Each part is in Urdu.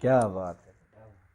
کیا بات ہے.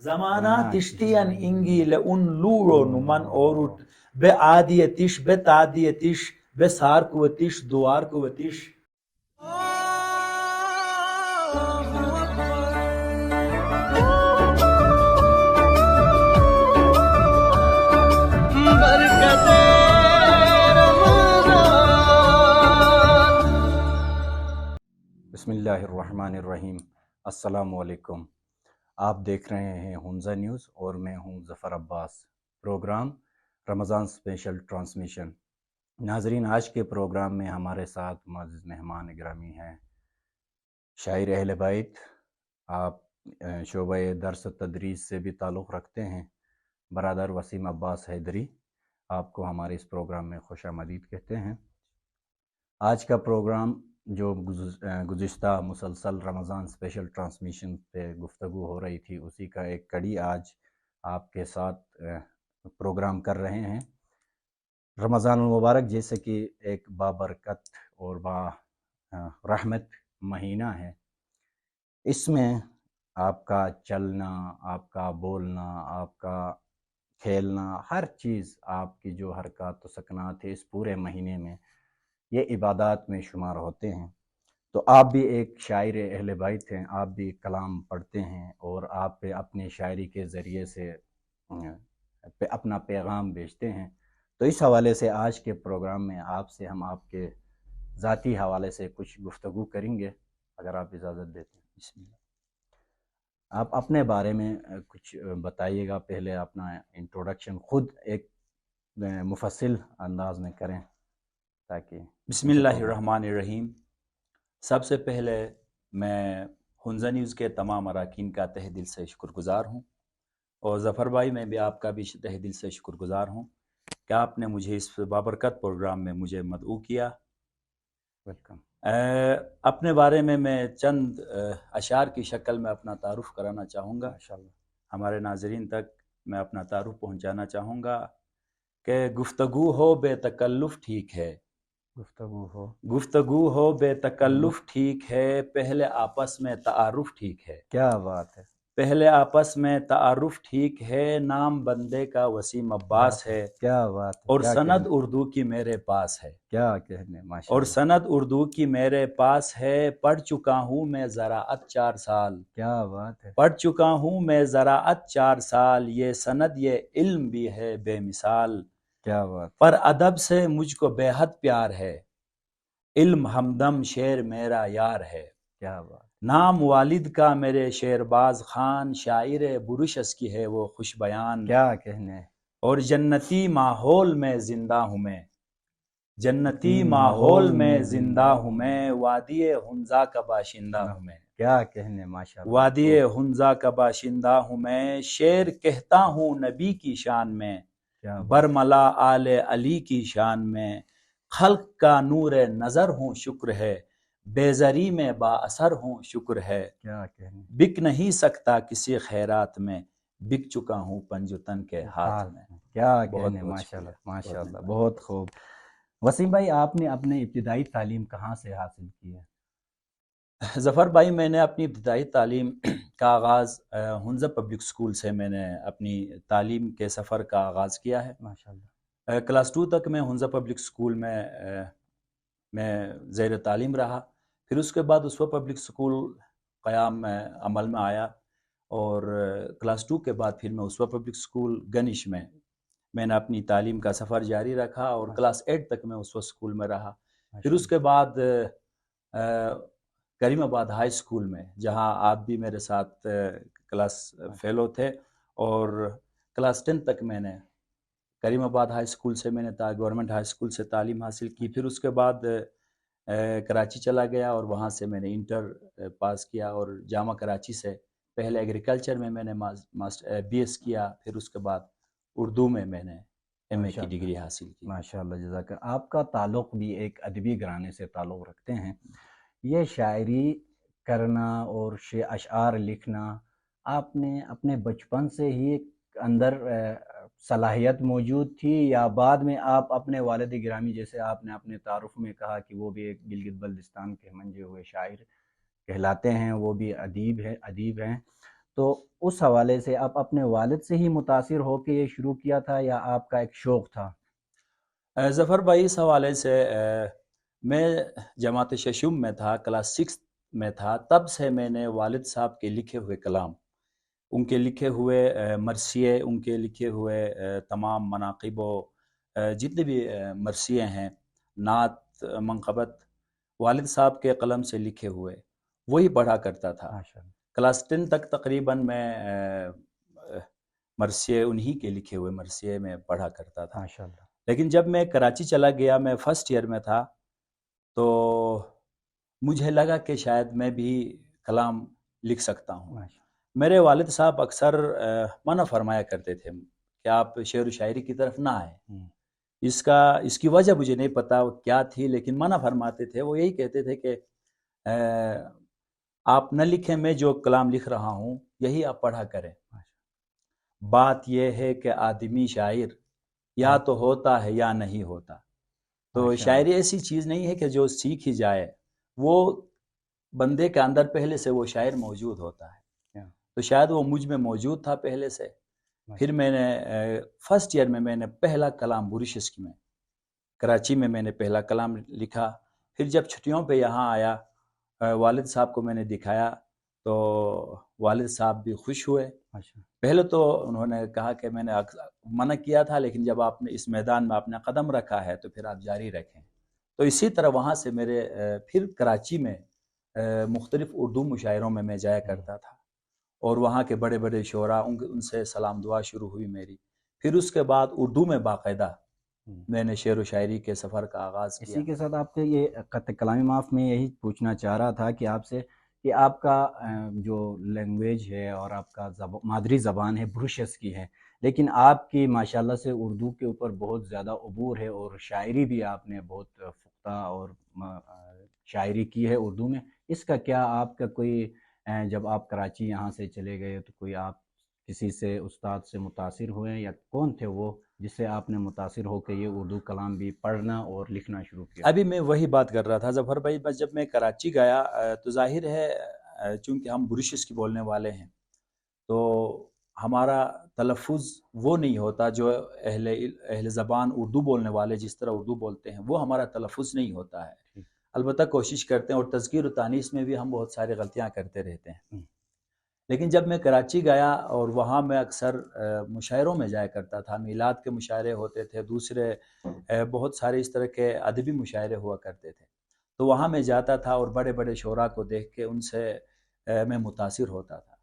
Zamana tiştiyen ingile un luro numan orut be adiyetiş be tadiyetiş be sar kuvvetiş duvar kuvvetiş. بسم اللہ الرحمن الرحیم. السلام علیکم. آپ دیکھ رہے ہیں حنزہ نیوز اور میں ہوں ظفر عباس. پروگرام رمضان اسپیشل ٹرانسمیشن. ناظرین، آج کے پروگرام میں ہمارے ساتھ معزز مہمان گرامی ہیں شاعر اہل بیت. آپ شعبہ درس تدریس سے بھی تعلق رکھتے ہیں. برادر وسیم عباس حیدری آپ کو ہمارے اس پروگرام میں خوش آمدید کہتے ہیں. آج کا پروگرام جو گزشتہ مسلسل رمضان اسپیشل ٹرانسمیشن پہ گفتگو ہو رہی تھی، اسی کا ایک کڑی آج آپ کے ساتھ پروگرام کر رہے ہیں. رمضان المبارک جیسے کہ ایک بابرکت اور با رحمت مہینہ ہے، اس میں آپ کا چلنا، آپ کا بولنا، آپ کا کھیلنا، ہر چیز آپ کی جو حرکات و سکنات ہے اس پورے مہینے میں یہ عبادات میں شمار ہوتے ہیں. تو آپ بھی ایک شاعر اہل بیت ہیں، آپ بھی کلام پڑھتے ہیں اور آپ پہ اپنے شاعری کے ذریعے سے اپنا پیغام بیچتے ہیں. تو اس حوالے سے آج کے پروگرام میں آپ سے ہم آپ کے ذاتی حوالے سے کچھ گفتگو کریں گے، اگر آپ اجازت دیتے ہیں. بسم اللہ. آپ اپنے بارے میں کچھ بتائیے گا. پہلے اپنا انٹروڈکشن خود ایک مفصل انداز میں کریں تاکہ بسم اللہ الرحمن الرحیم. سب سے پہلے میں حنزہ نیوز کے تمام اراکین کا تہ دل سے شکر گزار ہوں، اور ظفر بھائی میں بھی آپ کا بھی تہ دل سے شکر گزار ہوں کہ آپ نے مجھے اس بابرکت پروگرام میں مجھے مدعو کیا. ویلکم. اپنے بارے میں چند اشعار کی شکل میں اپنا تعارف کرانا چاہوں گا. ماشاءاللہ. ہمارے ناظرین تک میں اپنا تعارف پہنچانا چاہوں گا کہ گفتگو ہو بے تکلف ٹھیک ہے، گفتگو ہو بے تکلف ٹھیک ہے، پہلے آپس میں تعارف ٹھیک ہے. کیا بات ہے. پہلے آپس میں تعارف ٹھیک ہے، نام بندے کا وسیم عباس ہے، کیا بات ہے. اور سند اردو کی میرے پاس ہے. کیا کہنے. ماشاءاللہ. اور سند اردو کی میرے پاس ہے، پڑھ چکا ہوں میں زراعت 4 سال. کیا بات ہے. پڑھ چکا ہوں میں زراعت 4 سال، یہ سند یہ علم بھی ہے بے مثال. کیا بات. پر ادب سے مجھ کو بے حد پیار ہے، علم ہمدم شعر میرا یار ہے. کیا بات. نام والد کا میرے شعرباز خان، شاعر برش اس کی ہے وہ خوش بیان. کیا کہنے. اور جنتی ماحول میں زندہ ہوں میں، جنتی ماحول میں زندہ ہوں میں، وادی حنزہ کا باشندہ ہوں میں. کیا کہنے. ماشاءاللہ. وادی حنزہ کا باشندہ ہوں میں، شعر کہتا ہوں نبی کی شان میں، برملا آل علی کی شان میں. خلق کا نور نظر ہوں شکر ہے، بیزری میں با اثر ہوں شکر ہے. کیا کہنے. بک نہیں سکتا کسی خیرات میں، بک چکا ہوں پنجتن کے ہاتھ میں. کیا بہت کہنے. بہت ماشاءاللہ. شکریہ. ماشاءاللہ. بہت خوب. وسیم بھائی، آپ نے اپنے ابتدائی تعلیم کہاں سے حاصل کی ہے؟ ظفر بھائی، میں نے اپنی ابتدائی تعلیم کا آغاز حنزہ پبلک سکول سے میں نے اپنی تعلیم کے سفر کا آغاز کیا ہے. ماشاءاللہ. کلاس 2 تک میں حنزہ پبلک سکول میں زیر تعلیم رہا. پھر اس کے بعد اسوہ پبلک سکول قیام میں عمل میں آیا، اور کلاس 2 کے بعد پھر میں اسوہ پبلک سکول گنش میں نے اپنی تعلیم کا سفر جاری رکھا، اور کلاس 8 تک میں اسوہ سکول میں رہا. پھر اس کے بعد کریم آباد ہائی سکول میں، جہاں آپ بھی میرے ساتھ کلاس فیلو تھے، اور کلاس 10 تک میں نے کریم آباد ہائی سکول سے میں نے گورنمنٹ ہائی سکول سے تعلیم حاصل کی. پھر اس کے بعد کراچی چلا گیا، اور وہاں سے میں نے انٹر پاس کیا، اور جامعہ کراچی سے پہلے ایگریکلچر میں نے بی ایس کیا. پھر اس کے بعد اردو میں نے ایم اے کی ڈگری حاصل کی. ماشاءاللہ. جزاک. آپ کا تعلق بھی ایک ادبی گھرانے سے تعلق رکھتے ہیں. یہ شاعری کرنا اور اشعار لکھنا آپ نے اپنے بچپن سے ہی اندر صلاحیت موجود تھی، یا بعد میں آپ اپنے والد گرامی، جیسے آپ نے اپنے تعارف میں کہا کہ وہ بھی ایک گلگت بلتستان کے منجے ہوئے شاعر کہلاتے ہیں، وہ بھی ادیب ہیں، تو اس حوالے سے آپ اپنے والد سے ہی متاثر ہو کے یہ شروع کیا تھا یا آپ کا ایک شوق تھا؟ ظفر بھائی، اس حوالے سے میں جماعت ششم میں تھا، کلاس 6 میں تھا، تب سے میں نے والد صاحب کے لکھے ہوئے کلام، ان کے لکھے ہوئے مرثیے، ان کے لکھے ہوئے تمام مناقب و جتنے بھی مرثیے ہیں، نعت، منقبت، والد صاحب کے قلم سے لکھے ہوئے وہی پڑھا کرتا تھا۔ ماشاء اللہ، کلاس 10 تک تقریباً میں مرثیے انہی کے لکھے ہوئے مرثیے میں پڑھا کرتا تھا۔ ماشاء اللہ، لیکن جب میں کراچی چلا گیا، میں فرسٹ ایئر میں تھا، تو مجھے لگا کہ شاید میں بھی کلام لکھ سکتا ہوں۔ ماشاء میرے والد صاحب اکثر منع فرمایا کرتے تھے کہ آپ شعر و شاعری کی طرف نہ آئیں۔ اللہ، اس کی وجہ مجھے نہیں پتا کیا تھی، لیکن منع فرماتے تھے۔ وہ یہی کہتے تھے کہ آپ نہ لکھیں، میں جو کلام لکھ رہا ہوں یہی آپ پڑھا کریں۔ بات یہ ہے کہ آدمی شاعر یا تو ہوتا ہے یا نہیں ہوتا، تو شاعری ایسی چیز نہیں ہے کہ جو سیکھ ہی جائے، وہ بندے کے اندر پہلے سے وہ شاعر موجود ہوتا ہے، تو شاید وہ مجھ میں موجود تھا پہلے سے۔ پھر میں نے فرسٹ ایئر میں نے پہلا کلام بورشسک میں، کراچی میں نے پہلا کلام لکھا۔ پھر جب چھٹیوں پہ یہاں آیا، والد صاحب کو میں نے دکھایا تو والد صاحب بھی خوش ہوئے۔ پہلے تو انہوں نے کہا کہ میں نے منع کیا تھا، لیکن جب آپ نے اس میدان میں اپنا قدم رکھا ہے تو پھر آپ جاری رکھیں۔ تو اسی طرح وہاں سے میرے پھر کراچی میں مختلف اردو مشاعروں میں جایا کرتا تھا، اور وہاں کے بڑے بڑے شعراء، ان سے سلام دعا شروع ہوئی میری۔ پھر اس کے بعد اردو میں باقاعدہ میں نے شعر و شاعری کے سفر کا آغاز کیا۔ اسی کے ساتھ آپ کے یہ قطع کلامی معاف میں یہی پوچھنا چاہ رہا تھا کہ آپ سے کہ آپ کا جو لینگویج ہے اور آپ کا مادری زبان ہے بروشس کی ہے، لیکن آپ کی ماشاءاللہ سے اردو کے اوپر بہت زیادہ عبور ہے، اور شاعری بھی آپ نے بہت پختہ اور شاعری کی ہے اردو میں۔ اس کا کیا آپ کا کوئی جب آپ کراچی یہاں سے چلے گئے تو کوئی آپ کسی سے استاد سے متاثر ہوئے، یا کون تھے وہ جس سے آپ نے متاثر ہو کے یہ اردو کلام بھی پڑھنا اور لکھنا شروع کیا؟ ابھی میں وہی بات کر رہا تھا ظفر بھائی، بس جب میں کراچی گیا تو ظاہر ہے چونکہ ہم بروشس کی بولنے والے ہیں، تو ہمارا تلفظ وہ نہیں ہوتا جو اہل زبان اردو بولنے والے جس طرح اردو بولتے ہیں، وہ ہمارا تلفظ نہیں ہوتا ہے۔ البتہ کوشش کرتے ہیں، اور تذکیر و تانیث میں بھی ہم بہت سارے غلطیاں کرتے رہتے ہیں۔ لیکن جب میں کراچی گیا اور وہاں میں اکثر مشاعروں میں جایا کرتا تھا، میلاد کے مشاعرے ہوتے تھے، دوسرے بہت سارے اس طرح کے ادبی مشاعرے ہوا کرتے تھے، تو وہاں میں جاتا تھا اور بڑے بڑے شعراء کو دیکھ کے ان سے میں متاثر ہوتا تھا۔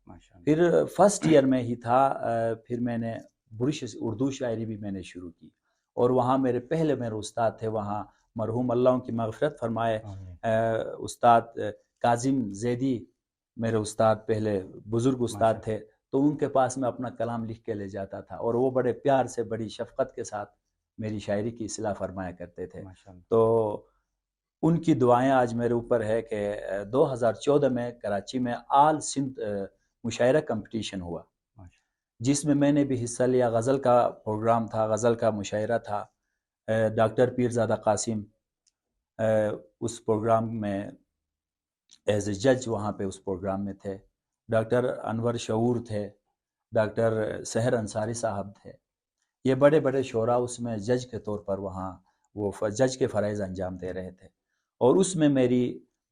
پھر فرسٹ ایئر میں ہی تھا، پھر میں نے اردو شاعری بھی میں نے شروع کی، اور وہاں میرے استاد تھے، وہاں مرحوم اللہ ان کی مغفرت فرمائے، استاد کاظم زیدی میرے استاد، پہلے بزرگ استاد تھے، تو ان کے پاس میں اپنا کلام لکھ کے لے جاتا تھا، اور وہ بڑے پیار سے، بڑی شفقت کے ساتھ میری شاعری کی اصلاح فرمایا کرتے تھے۔ تو ان کی دعائیں آج میرے اوپر ہے کہ 2014 میں کراچی میں آل سندھ مشاعرہ کمپٹیشن ہوا، جس میں نے بھی حصہ لیا۔ غزل کا پروگرام تھا، غزل کا مشاعرہ تھا۔ ڈاکٹر پیرزادہ قاسم اس پروگرام میں ایز اے جج وہاں پہ اس پروگرام میں تھے، ڈاکٹر انور شعور تھے، ڈاکٹر سحر انصاری صاحب تھے۔ یہ بڑے بڑے شعراء اس میں جج کے طور پر وہاں وہ جج کے فرائض انجام دے رہے تھے، اور اس میں میری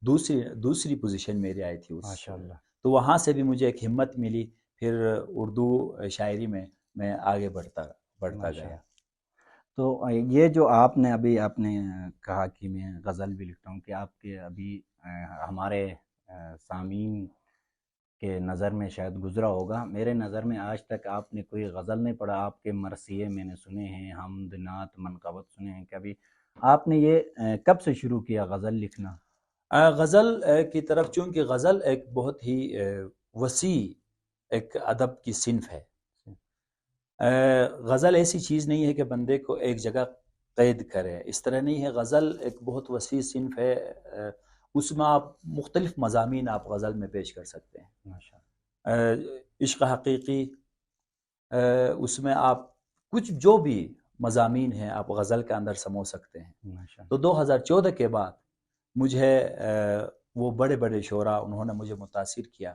دوسری پوزیشن میری آئی تھی ماشاءاللہ۔ تو وہاں سے بھی مجھے ایک ہمت ملی، پھر اردو شاعری میں آگے بڑھتا گیا۔ تو یہ جو آپ نے ابھی کہا کہ میں غزل بھی لکھتا ہوں، کہ آپ کے ابھی ہمارے سامعین کے نظر میں شاید گزرا ہوگا، میرے نظر میں آج تک آپ نے کوئی غزل نہیں پڑھا۔ آپ کے مرثیے میں نے سنے ہیں، حمد، نعت، منقبت سنے ہیں، کبھی آپ نے یہ کب سے شروع کیا غزل لکھنا؟ غزل کی طرف، چونکہ غزل ایک بہت ہی وسیع ایک ادب کی صنف ہے۔ غزل ایسی چیز نہیں ہے کہ بندے کو ایک جگہ قید کرے، اس طرح نہیں ہے۔ غزل ایک بہت وسیع صنف ہے، اس میں آپ مختلف مضامین آپ غزل میں پیش کر سکتے ہیں۔ عشق حقیقی، اس میں آپ کچھ جو بھی مضامین ہیں آپ غزل کے اندر سمو سکتے ہیں. تو 2014 کے بعد مجھے وہ بڑے بڑے شعراء انہوں نے مجھے متاثر کیا،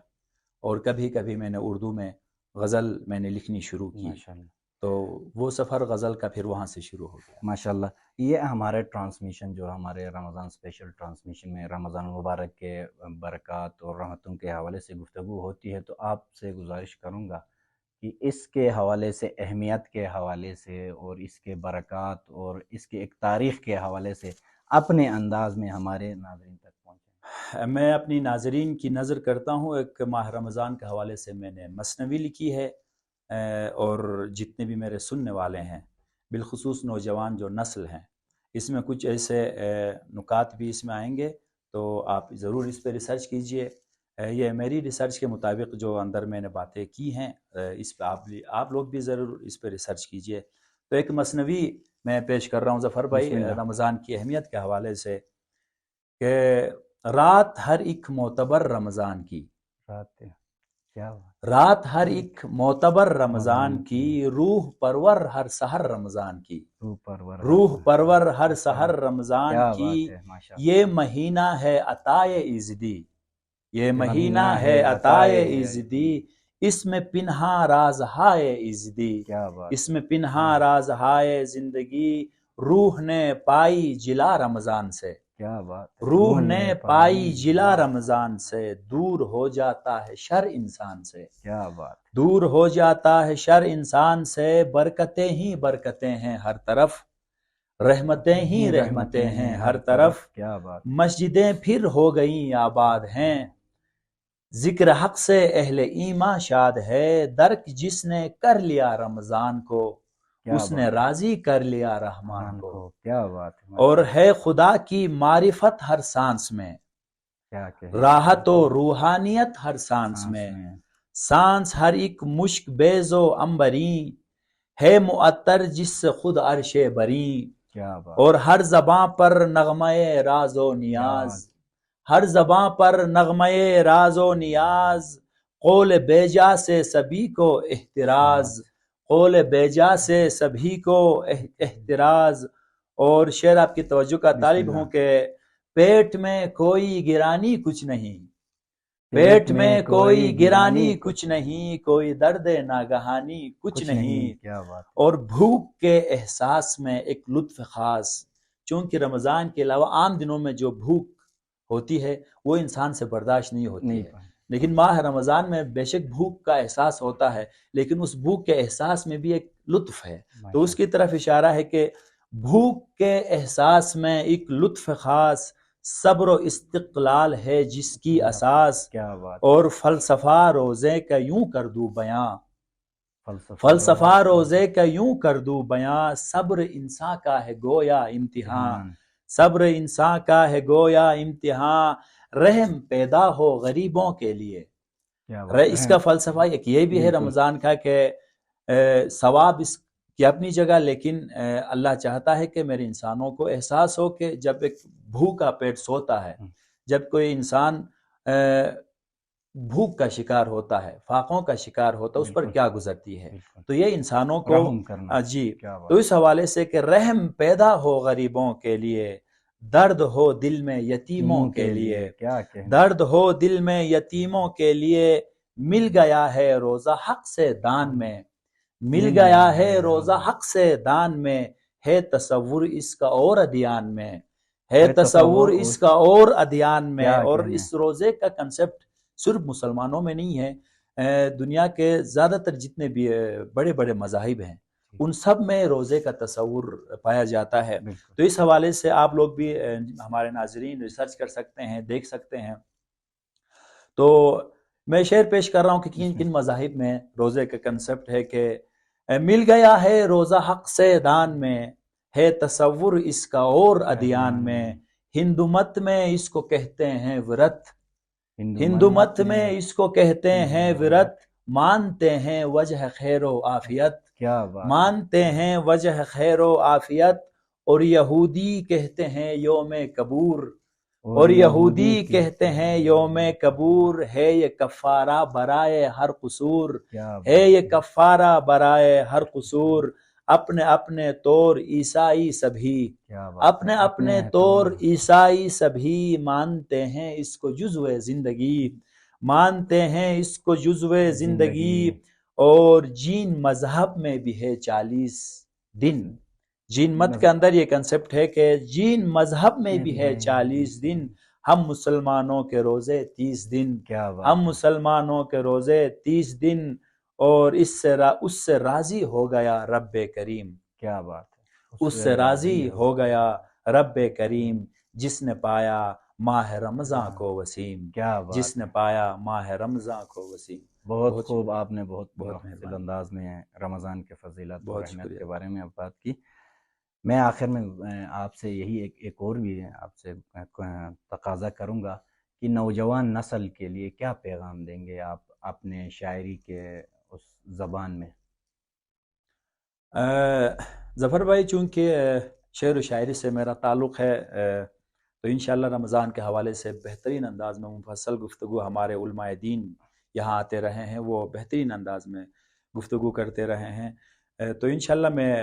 اور کبھی کبھی میں نے اردو میں غزل میں نے لکھنی شروع کی. تو وہ سفر غزل کا پھر وہاں سے شروع ہو گیا. ماشاءاللہ. یہ ہمارے ٹرانسمیشن جو ہمارے رمضان اسپیشل ٹرانسمیشن میں رمضان المبارک کے برکات اور رحمتوں کے حوالے سے گفتگو ہوتی ہے، تو آپ سے گزارش کروں گا کہ اس کے حوالے سے، اہمیت کے حوالے سے اور اس کے برکات اور اس کے ایک تاریخ کے حوالے سے اپنے انداز میں ہمارے ناظرین تک پہنچیں. میں اپنی ناظرین کی نظر کرتا ہوں. ایک ماہ رمضان کے حوالے سے میں نے مثنوی لکھی ہے، اور جتنے بھی میرے سننے والے ہیں بالخصوص نوجوان جو نسل ہیں، اس میں کچھ ایسے نکات بھی اس میں آئیں گے، تو آپ ضرور اس پہ ریسرچ کیجئے. یہ میری ریسرچ کے مطابق جو اندر میں نے باتیں کی ہیں، اس پہ آپ لوگ بھی ضرور اس پہ ریسرچ کیجئے. تو ایک مثنوی میں پیش کر رہا ہوں ظفر بھائی رمضان کی اہمیت کے حوالے سے، کہ رات ہر ایک معتبر رمضان کی، رات ہر ایک معتبر رمضان کی، روح پرور ہر سحر رمضان کی، روح پرور ہر سحر رمضان کی. یہ مہینہ ہے عطائے ایزدی، یہ مہینہ ہے عطائے ایزدی، اس میں پنہاں راز ہائے ایزدی، اس میں پنہاں راز ہائے زندگی. روح نے پائی جلا رمضان سے، روح نے پائی جلا رمضان سے، دور ہو جاتا ہے شر انسان سے، دور ہو جاتا ہے شر انسان سے. برکتیں ہی برکتیں ہیں ہر طرف، رحمتیں ہی رحمتیں ہیں ہر طرف. مسجدیں پھر ہو گئیں آباد ہیں، ذکر حق سے اہل ایمان شاد ہے. درک جس نے کر لیا رمضان کو، اس نے راضی کر لیا رحمان کو. اور ہے خدا کی معرفت ہر سانس میں، راحت و روحانیت ہر سانس میں. سانس ہر ایک مشک بیز و عنبریں، ہے معطر جس سے خود عرش بریں. اور ہر زباں پر نغمہ راز و نیاز، ہر زباں پر نغمہ راز و نیاز. قول بیجا سے سبھی کو احتراز، قول بیجا سے سبھی کو احتراز. اور شعر آپ کی توجہ کا طالب ہوں کہ پیٹ میں کوئی گرانی کچھ نہیں، پیٹ میں کوئی گرانی کچھ نہیں، کوئی درد ناگہانی کچھ نہیں. اور بھوک کے احساس میں ایک لطف خاص، چونکہ رمضان کے علاوہ عام دنوں میں جو بھوک ہوتی ہے وہ انسان سے برداشت نہیں ہوتی ہے، لیکن ماہ رمضان میں بے شک بھوک کا احساس ہوتا ہے، لیکن اس بھوک کے احساس میں بھی ایک لطف ہے. تو اس کی طرف اشارہ ہے کہ بھوک کے احساس میں ایک لطف خاص، صبر و استقلال ہے جس کی اساس. اور فلسفہ روزے کا یوں کر دوں بیاں، فلسفہ روزے کا یوں کر دوں بیاں. صبر انسان کا ہے گویا امتحان، صبر انسان کا ہے گویا امتحان. رحم پیدا ہو غریبوں کے لیے، اس کا فلسفہ ایک یہ بھی ہے رمضان کا کہ ثواب اس کی اپنی جگہ، لیکن اللہ چاہتا ہے کہ میرے انسانوں کو احساس ہو کہ جب ایک بھوکا پیٹ سوتا ہے، جب کوئی انسان بھوک کا شکار ہوتا ہے، فاقوں کا شکار ہوتا ہے، اس پر کیا گزرتی ہے. تو یہ انسانوں کو جی، تو اس حوالے سے کہ رحم پیدا ہو غریبوں کے لیے، درد ہو دل میں یتیموں کے لیے، درد ہو دل میں یتیموں کے لیے. مل گیا ہے روزہ حق سے دان میں، مل گیا ہے روزہ حق سے دان میں. ہے تصور اس کا اور ادیان میں، ہے تصور اس کا اور ادیان میں. اور اس روزے کا کنسپٹ صرف مسلمانوں میں نہیں ہے، دنیا کے زیادہ تر جتنے بھی بڑے بڑے مذاہب ہیں ان سب میں روزے کا تصور پایا جاتا ہے. تو اس حوالے سے آپ لوگ بھی ہمارے ناظرین ریسرچ کر سکتے ہیں، دیکھ سکتے ہیں. تو میں شعر پیش کر رہا ہوں کہ کن کن مذاہب میں روزے کا کنسپٹ ہے کہ مل گیا ہے روزہ حق سے دان میں، ہے تصور اس کا اور ادیان میں. ہندو مت میں اس کو کہتے ہیں ورت، ہندو مت میں اس کو کہتے ہیں ورت. مانتے ہیں وجہ خیر و عافیت، مانتے ہیں وجہ خیر و عافیت. اور یہودی کہتے ہیں یوم کبور، اور یہودی کہتے ہیں یوم کبور ہے یہ کفارہ برائے ہر قصور، ہے یہ کفارہ برائے har قصور، اپنے اپنے طور عیسائی سبھی، اپنے اپنے طور عیسائی سبھی مانتے ہیں اس کو جزو زندگی، مانتے ہیں اس کو جزو زندگی، اور جین مذہب میں بھی ہے 40 دن۔ جین مت کے اندر یہ کنسپٹ ہے کہ جین مذہب میں بھی ہے 40 دن، ہم مسلمانوں کے روزے 30 دن، ہم مسلمانوں کے روزے 30 دن، اور اس سے راضی ہو گیا رب کریم۔ کیا بات ہے، اس سے راضی ہو گیا رب کریم، جس نے پایا ماہ رمضان کو وسیم، جس نے پایا ماہ رمضان کو وسیم۔ بہت خوب، آپ نے بہت مفصل انداز میں رمضان کے فضیلت اور اہمیت کے بارے میں بات کی۔ میں آخر میں آپ سے یہی ایک اور بھی آپ سے تقاضا کروں گا کہ نوجوان نسل کے لیے کیا پیغام دیں گے آپ اپنے شاعری کے اس زبان میں؟ ظفر بھائی، چونکہ شعر و شاعری سے میرا تعلق ہے، تو انشاءاللہ رمضان کے حوالے سے بہترین انداز میں مفصل گفتگو ہمارے علماء دین یہاں آتے رہے ہیں، وہ بہترین انداز میں گفتگو کرتے رہے ہیں، تو انشاءاللہ میں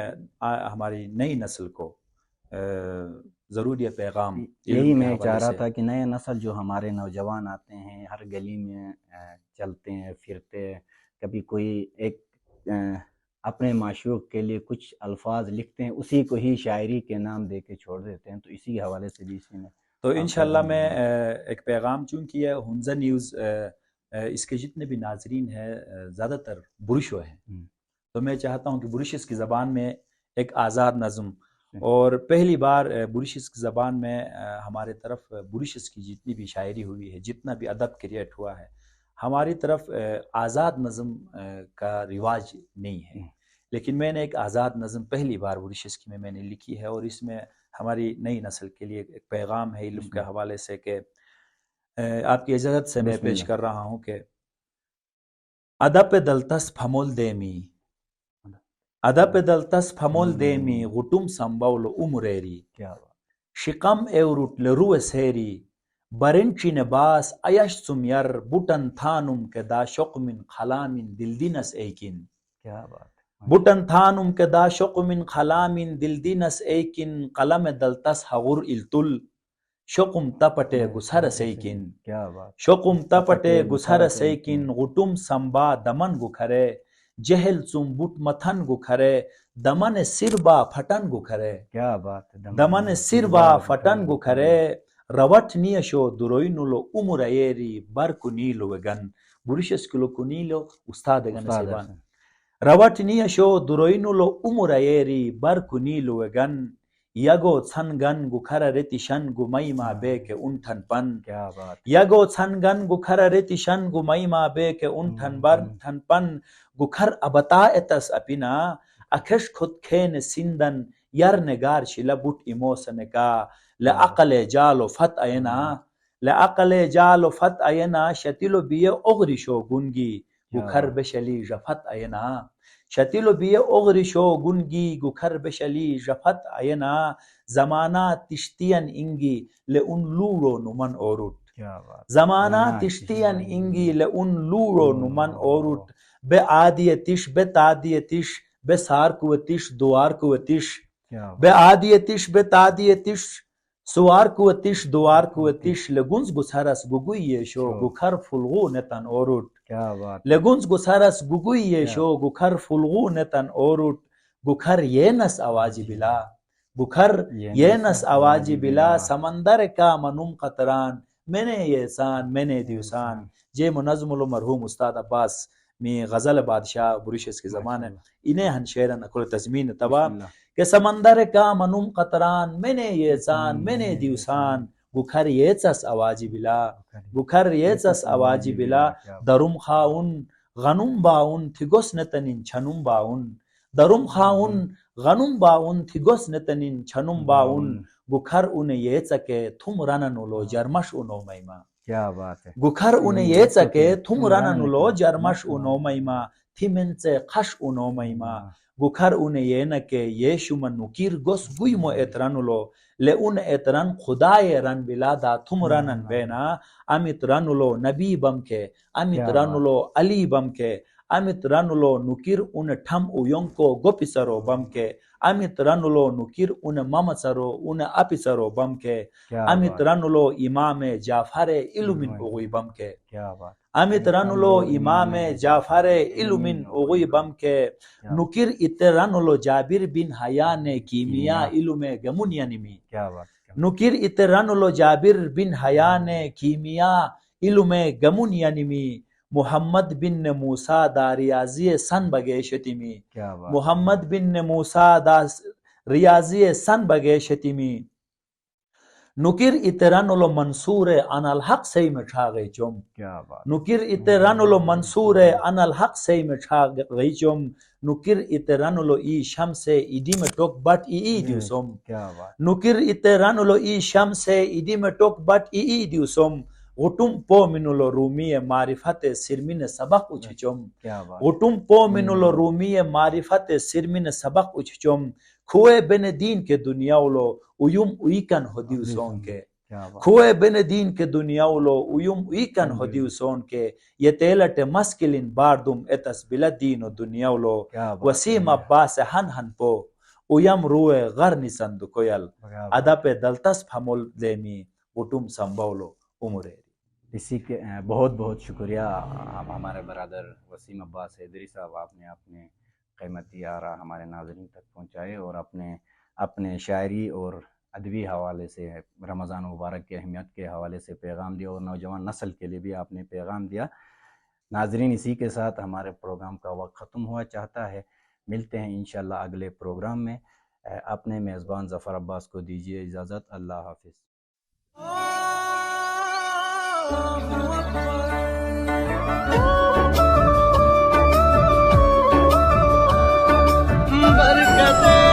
ہماری نئی نسل کو ضرور یہ پیغام، یہی میں چاہ رہا تھا کہ نئے نسل جو ہمارے نوجوان آتے ہیں، ہر گلی میں چلتے ہیں پھرتے ہیں، کبھی کوئی ایک اپنے معشوق کے لیے کچھ الفاظ لکھتے ہیں، اسی کو ہی شاعری کے نام دے کے چھوڑ دیتے ہیں، تو اسی کے حوالے سے بھی اسی میں تو انشاءاللہ میں ایک پیغام، چونکہ یہ ہنزا نیوز اس کے جتنے بھی ناظرین ہیں زیادہ تر برشو ہیں، تو میں چاہتا ہوں کہ برشس کی زبان میں ایک آزاد نظم، اور پہلی بار برشس کی زبان میں ہمارے طرف برشس کی جتنی بھی شاعری ہوئی ہے، جتنا بھی ادب کریٹ ہوا ہے، ہماری طرف آزاد نظم کا رواج نہیں ہے، لیکن میں نے ایک آزاد نظم پہلی بار برشس کی میں نے لکھی ہے، اور اس میں ہماری نئی نسل کے لیے ایک پیغام ہے علم کے حوالے سے، کہ آپ کی اجازت سے میں پیش کر رہا ہوں کہ ادب دلتس پھمول دیمی، ادب دلتس پھمول دیمی، غٹم سمبول عمریری، شکم ایوروٹ لرو سیری، برنچین باس ایش سمیر بوٹن تھانم کے دا شقمن خلامن دلدینس ایکن، کیا بات، بوٹن تھانم کے دا شقمن خلامن دلدینس ایکن، قلم دلتس حغور التل، شقم تپٹے گسر سیکن، شقم تپٹے گسر سیکن، غٹم سمبا دمن گکھرے، جہل سم بوٹ متھن گکھرے، دمن سربا پھٹن گکھرے، کیا بات، دمن سربا پھٹن گکھرے، روٹ نیشو دروئی نلو عمر ایری بر کنیلو گن، برشس کلو کنیلو استاد گن سیبان، روٹ نیشو دروئی نلو عمر ایری بر کنیلو گن، یگو چھنگن گکھر رتشن گمیما بے کے انٹھن پن، یگو چھنگن گکھر رتشن گمیما بے کے انٹھن برٹھن پن، گکھر ابتا اتس اپنا اکھش خود کھین سندن، یر نگار شلا بوٹ ایموسنکا، لعقل جالو فت اینا، لعقل جالو فت اینا، شتیلو بیے اغرشو گنگی، گکھر بشلی جفت اینا، شتیلو بیے اغرشو گنگی، گکھر بشلی جفت اینا، زمانہ تشتین انگی لئن لورو نمن اوروٹ، زمانہ تشتین انگی لئن لورو نمن اوروٹ، بے عادیتش بے تادیتش بے سارکوتش دوارکوتش، بے عادیتش بے تادیتش سوارکوتش دوارکوتش، لگنز گسرس گگوی یشو گکھر فلغو نتن اوروٹ، لگنز گسرس گگوی یشو گکھر فلغو نتن اوروٹ، گکھر یینس آواجی بلا، گکھر یینس آواجی بلا، سمندر کا منم قطران، میں نے یہ احسان میں نے دیوسان، یہ منظم المرحوم استاد عباس می غزل بادشاہ برشس کی زبان ہے، انہیں ہن شعرن اکل تزمین تبا، کہ سمندر کا منم قطران، میں نے یہ احسان میں نے دیوسان، گکھر ییچس آواجی بلا، گکھر ییچس آواجی بلا، درم خاون غنم باون تھگوس نتنین چھنم باون، درم خاون غنم باون تھگوس نتنین چھنم باون، گکھر ان ییچکے تھم رننولو جرمش انو میما، کیا بات ہے، گکھر ان ییچکے تھم رننولو جرمش انو میما، تھمن سے خش انو میما، Gukar une yena ke yeshuma nukir gos guymo etranulo le un etran khudaye ran bilada tumranan bena amit ranulo nabi bamke amit ranulo ali bamke amit ranulo nukir un tham uyonko gopisaro bamke amit ranulo nukir un mamasaro un apisaro bamke amit ranulo imame jafare ilumin ugui bamke amit ranulo imame jafare ilumin ugui bamke nukir iteranolo Jabir bin Hayane kimia ilume gamunyanimi nukir iteranolo Jabir bin Hayane kimia ilume gamunyanimi Muhammad bin Musa da riyazi san bageshetimi Muhammad bin Musa da riyazi san bageshetimi nukir iteranolo Mansure anal haq say mechage chom nukir iteranolo Mansure anal haq say mechage chom nukir iteranolo I shamse idime tok bat I diusom nukir iteranolo I shamse idime tok bat I diusom Gutum po minulo rumiye marifate sirmine sabak uchichom Gutum po minulo rumiye marifate sirmine sabak uchichom Khuwe benedin ke dunyaulo uyum uikan hodiuson ke Khuwe benedin ke dunyaulo uyum uikan hodiuson ke yetelate maskilin bardum etas biladino dunyaulo wasim abbas han po uyam ruwe garni sandukoyal adape daltas phamol demi gutum sambaulo umure اسی کے بہت بہت شکریہ ہمارے برادر وسیم عباس حیدری صاحب، آپ نے اپنے قیمتی آرا ہمارے ناظرین تک پہنچائے اور اپنے شاعری اور ادبی حوالے سے رمضان مبارک کی اہمیت کے حوالے سے پیغام دیا اور نوجوان نسل کے لیے بھی آپ نے پیغام دیا۔ ناظرین، اسی کے ساتھ ہمارے پروگرام کا وقت ختم ہوا چاہتا ہے۔ ملتے ہیں انشاءاللہ اگلے پروگرام میں۔ اپنے میزبان ظفر عباس کو دیجیے اجازت۔ اللہ حافظ۔ الله أكبر